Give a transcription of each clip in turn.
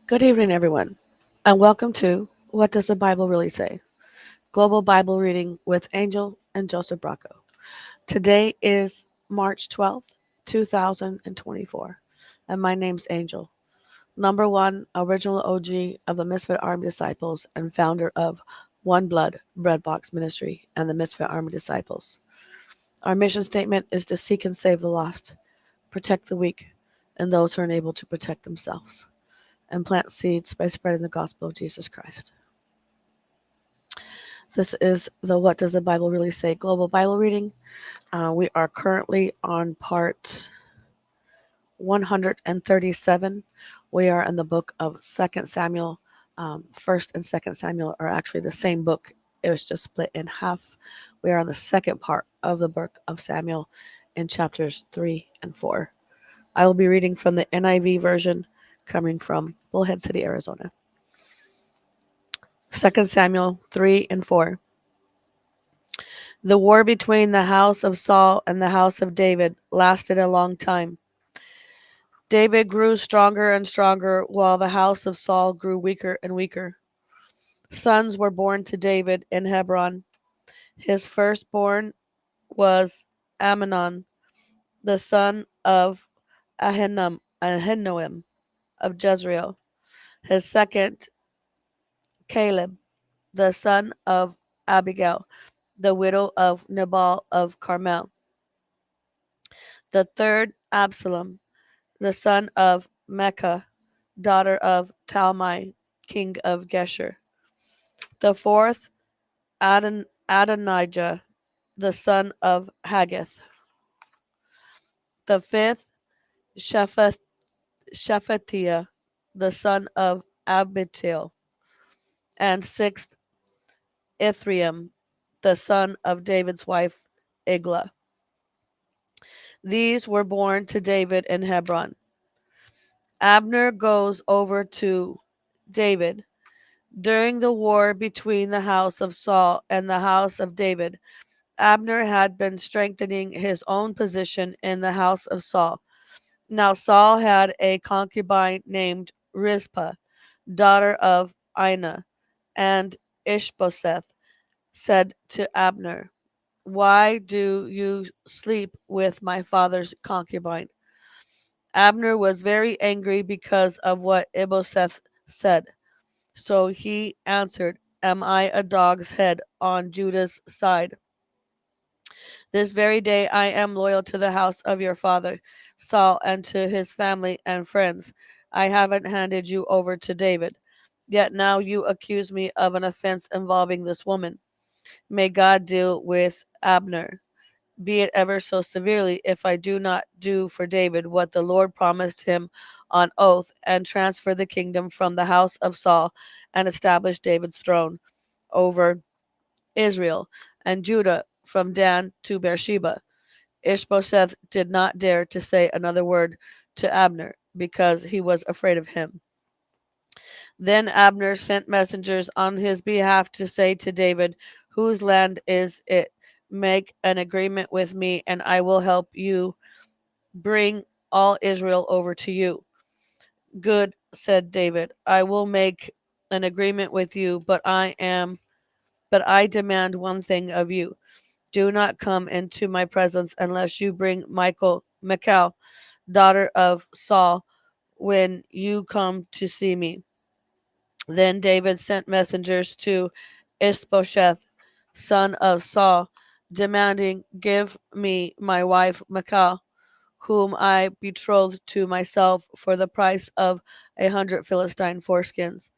Good evening, everyone, and welcome to What Does the Bible Really Say? Global Bible Reading with Angel and Joseph BRACCO. Today is March 12th, 2024, and my name's Angel, number one original OG of the Misfit Army Disciples and founder of Oneblood Breadbox Ministry and the Misfit Army Disciples. Our mission statement is to seek and save the lost, protect the weak, and those who are unable to protect themselves, and plant seeds by spreading the gospel of Jesus Christ. This is the What Does the Bible Really Say Global Bible Reading. We are currently on part 137. We are in the book of 2 Samuel. 1st and 2nd Samuel are actually the same book. It was just split in half. We are on the second part of the book of Samuel in chapters 3 and 4. I will be reading from the NIV version coming from Bullhead City, Arizona. 2 Samuel 3 and 4. The war between the house of Saul and the house of David lasted a long time. David grew stronger and stronger, while the house of Saul grew weaker and weaker. Sons were born to David in Hebron. His firstborn was Amnon, the son of Ahinoam of Jezreel. His second, Caleb, the son of Abigail, the widow of Nabal of Carmel. The third, Absalom, the son of Mecca, daughter of Talmai, king of Geshur. The fourth, Adonijah, the son of Haggith. The fifth, Shephatiah, the son of Abital. And sixth, Ithream, the son of David's wife, Eglah. These were born to David in Hebron. Abner goes over to David. During the war between the house of Saul and the house of David, Abner had been strengthening his own position in the house of Saul. Now Saul had a concubine named Rizpah, daughter of Ina, and Ishbosheth said to Abner, "Why do you sleep with my father's concubine?" Abner was very angry because of what Ishbosheth said. So he answered, "Am I a dog's head on Judah's side? This very day I am loyal to the house of your father, Saul, and to his family and friends. I haven't handed you over to David. Yet now you accuse me of an offense involving this woman. May God deal with Abner, be it ever so severely, if I do not do for David what the Lord promised him on oath, and transfer the kingdom from the house of Saul, and establish David's throne over Israel and Judah from Dan to Beersheba." Ishbosheth did not dare to say another word to Abner, because he was afraid of him. Then Abner sent messengers on his behalf to say to David, "Whose land is it? Make an agreement with me, and I will help you bring all Israel over to you." "Good," said David. "I will make an agreement with you, but I demand one thing of you. Do not come into my presence unless you bring Michal, daughter of Saul, when you come to see me." Then David sent messengers to Ishbosheth, son of Saul, demanding, "Give me my wife Michal, whom I betrothed to myself for the price of 100 Philistine foreskins."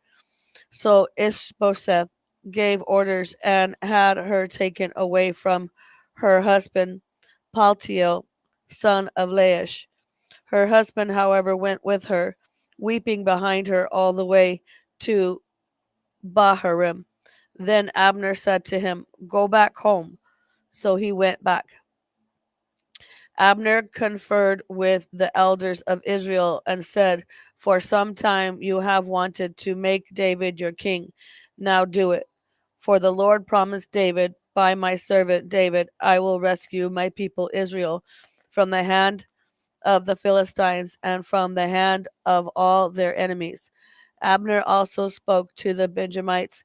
So Ishbosheth gave orders and had her taken away from her husband Paltiel, son of Laish. Her husband, however, went with her, weeping behind her all the way to Bahurim. Then Abner said to him, "Go back home." So he went back. Abner conferred with the elders of Israel and said, "For some time you have wanted to make David your king. Now do it. For the Lord promised David, by my servant David, I will rescue my people Israel from the hand of the Philistines and from the hand of all their enemies. Abner also spoke to the Benjamites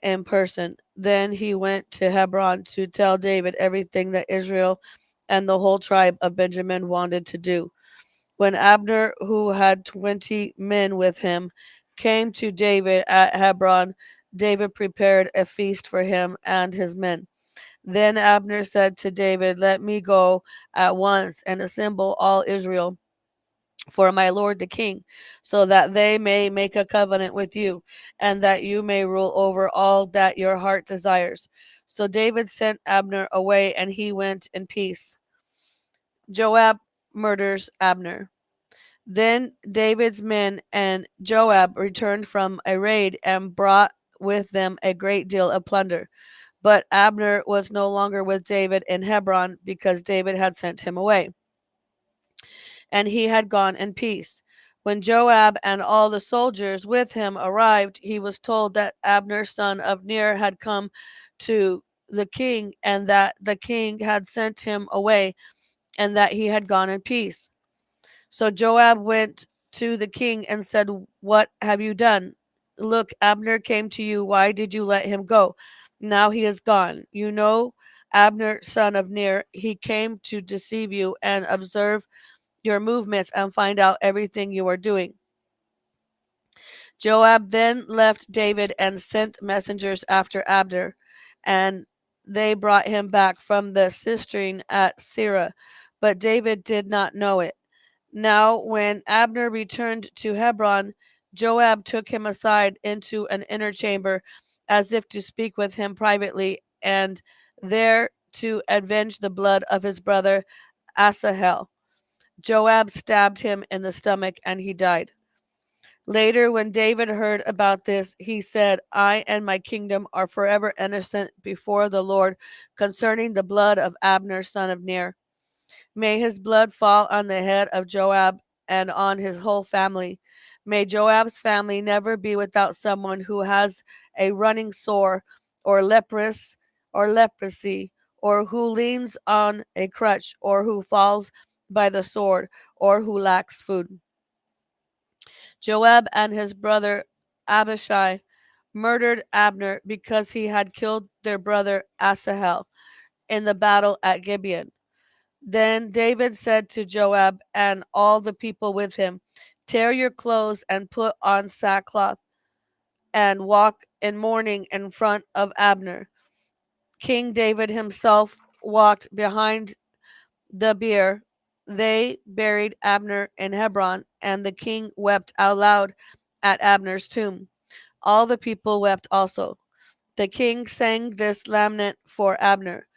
in person. Then he went to Hebron to tell David everything that Israel and the whole tribe of Benjamin wanted to do. When Abner, who had 20 men with him, came to David at Hebron, David prepared a feast for him and his men. Then Abner said to David, "Let me go at once and assemble all Israel for my lord the king, so that they may make a covenant with you, and that you may rule over all that your heart desires." So David sent Abner away, and he went in peace. Joab murders Abner. Then David's men and Joab returned from a raid and brought with them a great deal of plunder. But Abner was no longer with David in Hebron, because David had sent him away, and he had gone in peace. When Joab and all the soldiers with him arrived, he was told that Abner son of Ner had come to the king, and that the king had sent him away, and that he had gone in peace. So Joab went to the king and said, "What have you done? Look, Abner came to you. Why did you let him go? Now he is gone. You know Abner, son of Ner. He came to deceive you and observe your movements and find out everything you are doing." Joab then left David and sent messengers after Abner, and they brought him back from the cistern at Sirah, but David did not know it. Now, when Abner returned to Hebron, Joab took him aside into an inner chamber, as if to speak with him privately, and there to avenge the blood of his brother Asahel. Joab stabbed him in the stomach, and he died. Later, when David heard about this, he said, "I and my kingdom are forever innocent before the Lord concerning the blood of Abner, son of Ner. May his blood fall on the head of Joab and on his whole family. May Joab's family never be without someone who has a running sore, or leprosy, or who leans on a crutch, or who falls by the sword, or who lacks food." Joab and his brother Abishai murdered Abner because he had killed their brother Asahel in the battle at Gibeon. Then David said to Joab and all the people with him, "Tear your clothes and put on sackcloth, and walk in mourning in front of Abner." King David himself walked behind the bier. They buried Abner in Hebron, and the king wept aloud at Abner's tomb. All the people wept also. The king sang this lament for Abner: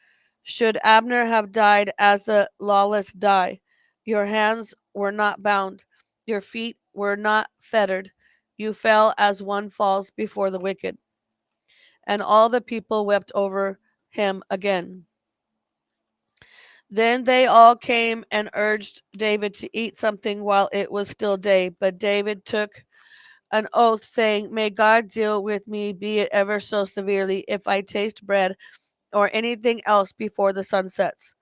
"Should Abner have died as the lawless die, your hands were not bound, your feet were not fettered. You fell as one falls before the wicked." And all the people wept over him again. Then they all came and urged David to eat something while it was still day. But David took an oath, saying, "May God deal with me, be it ever so severely, if I taste bread or anything else before the sun sets."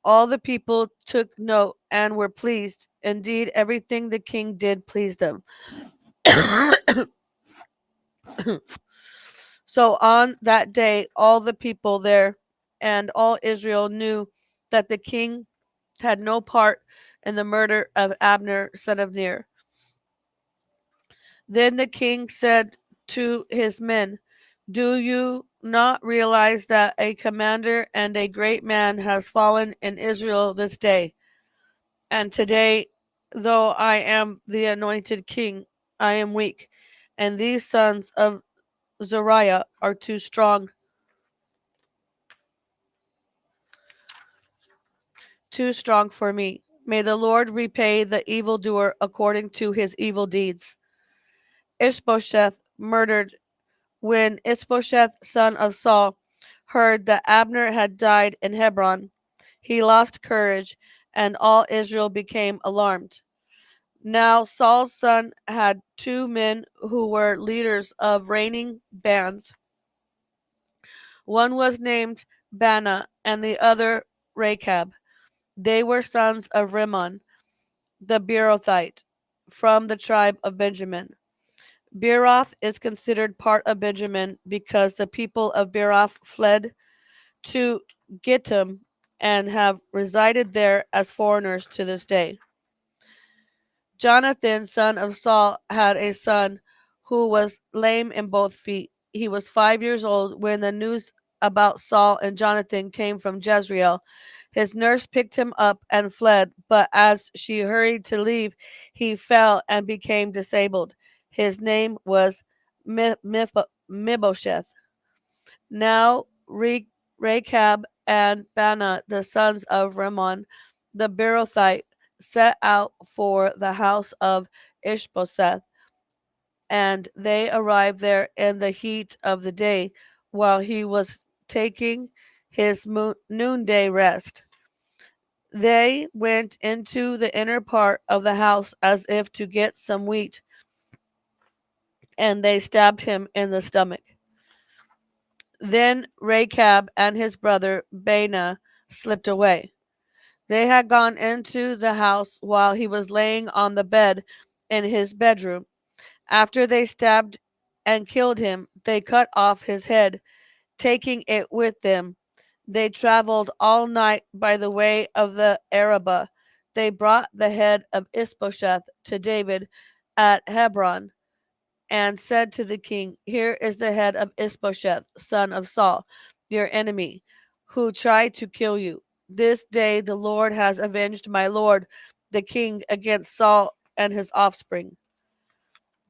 All the people took note and were pleased. Indeed, everything the king did pleased them. So on that day, all the people there and all Israel knew that the king had no part in the murder of Abner, son of Ner. Then the king said to his men, "Do you not realize that a commander and a great man has fallen in Israel this day? And today, though I am the anointed king, I am weak, and these sons of Zeruiah are too strong for me. May the Lord repay the evildoer according to his evil deeds." Ishbosheth murdered. When Ishbosheth, son of Saul, heard that Abner had died in Hebron, he lost courage, and all Israel became alarmed. Now Saul's son had two men who were leaders of reigning bands. One was named Bana, and the other Rechab. They were sons of Rimmon, the Beerothite, from the tribe of Benjamin. Beeroth is considered part of Benjamin because the people of Beeroth fled to Gittim and have resided there as foreigners to this day. Jonathan, son of Saul, had a son who was lame in both feet. He was 5 years old when the news about Saul and Jonathan came from Jezreel. His nurse picked him up and fled, but as she hurried to leave, he fell and became disabled. His name was Mephibosheth. Now Rechab and Bana, the sons of Rimmon, the Beerothite, set out for the house of Ishbosheth, and they arrived there in the heat of the day while he was taking his noonday rest. They went into the inner part of the house as if to get some wheat, and they stabbed him in the stomach. Then Rechab and his brother Bana slipped away. They had gone into the house while he was laying on the bed in his bedroom. After they stabbed and killed him, they cut off his head, taking it with them. They traveled all night by the way of the Arabah. They brought the head of Ishbosheth to David at Hebron and said to the king, "Here is the head of Ishbosheth, son of Saul, your enemy, who tried to kill you. This day the Lord has avenged my lord, the king, against Saul and his offspring."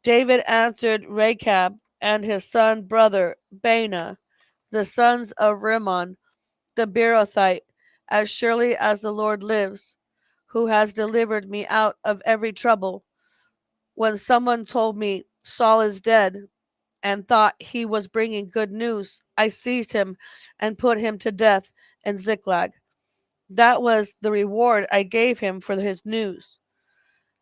David answered Rechab and his son brother Bana, the sons of Rimmon, the Beerothite, "As surely as the Lord lives, who has delivered me out of every trouble, when someone told me Saul is dead, and thought he was bringing good news, I seized him and put him to death in Ziklag. That was the reward I gave him for his news.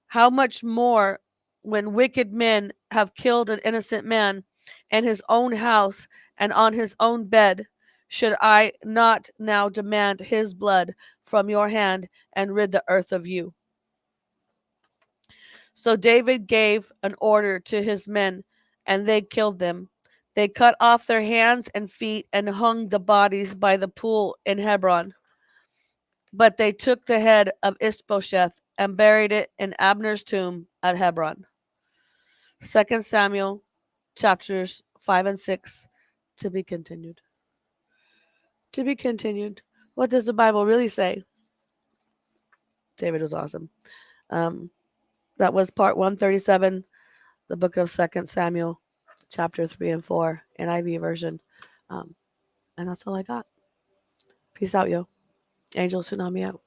How much more when wicked men have killed an innocent man in his own house and on his own bed? Should I not now demand his blood from your hand and rid the earth of you?" So David gave an order to his men, and they killed them. They cut off their hands and feet and hung the bodies by the pool in Hebron. But they took the head of Ishbosheth and buried it in Abner's tomb at Hebron. 2 Samuel chapters 5 and 6 to be continued. To be continued. What does the Bible really say? David was awesome. That was part 137, the book of 2 Samuel, chapter 3 and 4, NIV version. And that's all I got. Peace out, yo. Angel Tsunami out.